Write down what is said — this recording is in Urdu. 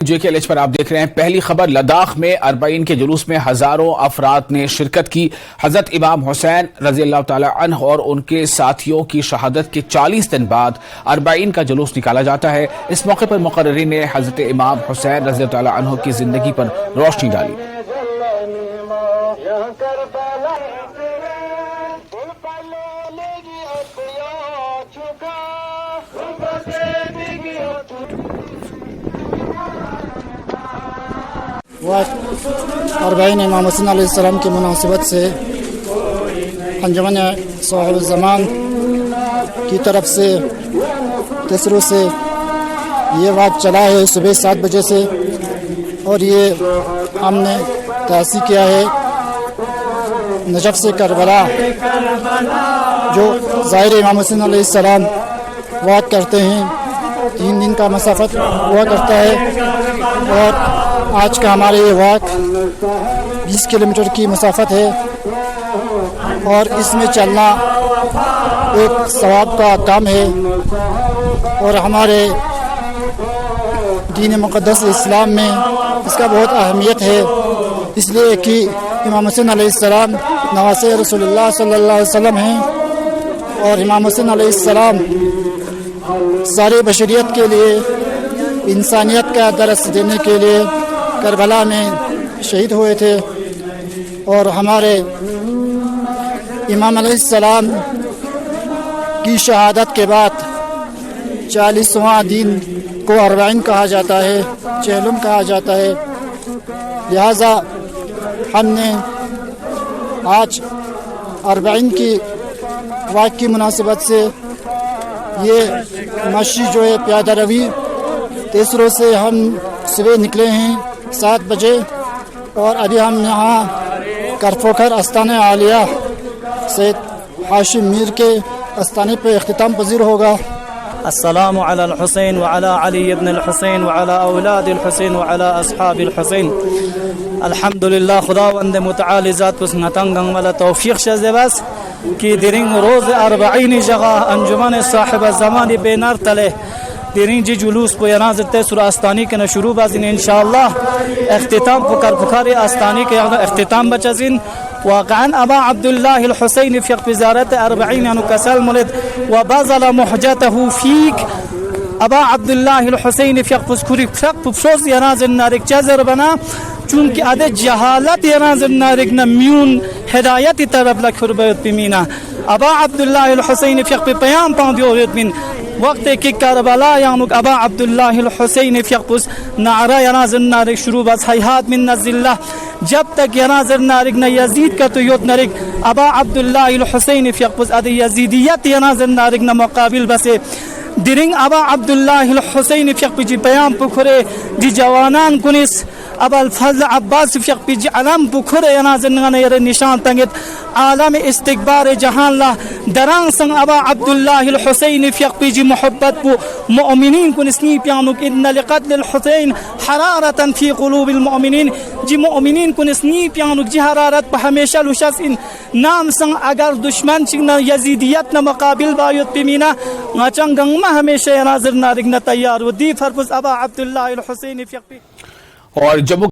JKLH پر آپ دیکھ رہے ہیں پہلی خبر۔ لداخ میں اربعین کے جلوس میں ہزاروں افراد نے شرکت کی۔ حضرت امام حسین رضی اللہ تعالی عنہ اور ان کے ساتھیوں کی شہادت کے 40 دن بعد اربعین کا جلوس نکالا جاتا ہے۔ اس موقع پر مقررین نے حضرت امام حسین رضی اللہ تعالی عنہ کی زندگی پر روشنی ڈالی۔ اربعین امام حسین علیہ السلام کی مناسبت سے انجمن صاحب الزمان کی طرف سے تیسروں سے یہ واقعہ چلا ہے صبح 7 بجے سے، اور یہ ہم نے تحصیل کیا ہے نجف سے کربلا، جو ظاہر امام حسین علیہ السلام واقع کرتے ہیں 3 دن کا مسافت ہوا کرتا ہے، اور آج کا ہمارے یہ واقع 20 کلومیٹر کی مسافت ہے، اور اس میں چلنا ایک ثواب کا کام ہے، اور ہمارے دین مقدس اسلام میں اس کا بہت اہمیت ہے، اس لیے کہ امام حسین علیہ السلام نواسے رسول اللہ صلی اللہ علیہ وسلم ہیں، اور امام حسین علیہ السلام ساری بشریت کے لیے انسانیت کا درس دینے کے لیے کربلا میں شہید ہوئے تھے، اور ہمارے امام علیہ السلام کی شہادت کے بعد 40واں دن کو اربعین کہا جاتا ہے، چہلم کہا جاتا ہے، لہذا ہم نے آج اربعین کی واقعے کی مناسبت سے یہ مشی جو ہے پیادہ روی تیسروں سے ہم صبح نکلے ہیں 7 بجے، اور ابھی ہم یہاں کرفوکھر استان عالیہ سید ہاشم میر کے استانے پہ اختتام پذیر ہوگا۔ السلام علی الحسین وعلی علی ابن الحسین وعلی اولاد الحسین وعلی اصحاب الحسین۔ الحمدللہ خداوند متعالی ذات کو سنتنگنگ والا توفیق شزے بس کہ درنگ روز اربعین جگہ انجمن صاحب الزمان بینار تلے دیرین جی جلوس پو ینازر تیسر آستانی کے شروع بازین انشاءاللہ اختتام پکر پکار آستانی کے اختتام بچزین۔ واقعا ابا عبداللہ الحسین فیق وزارت اربعین انو کسل ملد وبازل محجته فیک ابا عبداللہ الحسین فیق پسکوری فیق پفروز ینازر نارک چزر بنا، چونکہ ادھے جہالت ینازر نارک نمیون ہدایت طرف لکھر بیت بمینا ابا عبداللہ الحسین فیق پہ پیام پاندیو بیت بین وقت کہ کربلا یعنی ابا عبداللہ الحسین فیقپس نعرہ ینازر نارک شروع بس حیات من نزل اللہ، جب تک ینازر نارک نہ یزید کا تو یوت نارک ابا عبداللہ الحسین فیقپس ادھ یزیدیت ینازر نارک نہ مقابل بسے درنگ ابا عبداللہ الحسین فیقپی جی پیام پکھرے جی جوانان کنس ابا الفضل عباس فیق پی جی علم پکھرے ینازر نگر نشان تنگت عالم استقبار جہان لا دران سنگ ابا عبداللہ الحسین فیق پی جی محبت پو مؤمنین کو نسنی پیانوک ان لقتل الحسین حرارتا فی قلوب المؤمنین، جی مؤمنین کو نسنی پیانوک جی حرارت پا ہمیشہ لوشس ان نام سنگ اگر دشمن چنگ یزیدیت نہ مقابل بایت پیمینا ناچنگ گنگمہ ہمیشہ ینازر نارک نہ تیار و دی فرپس ابا عبداللہ الحسین فیق پی۔ اور جموں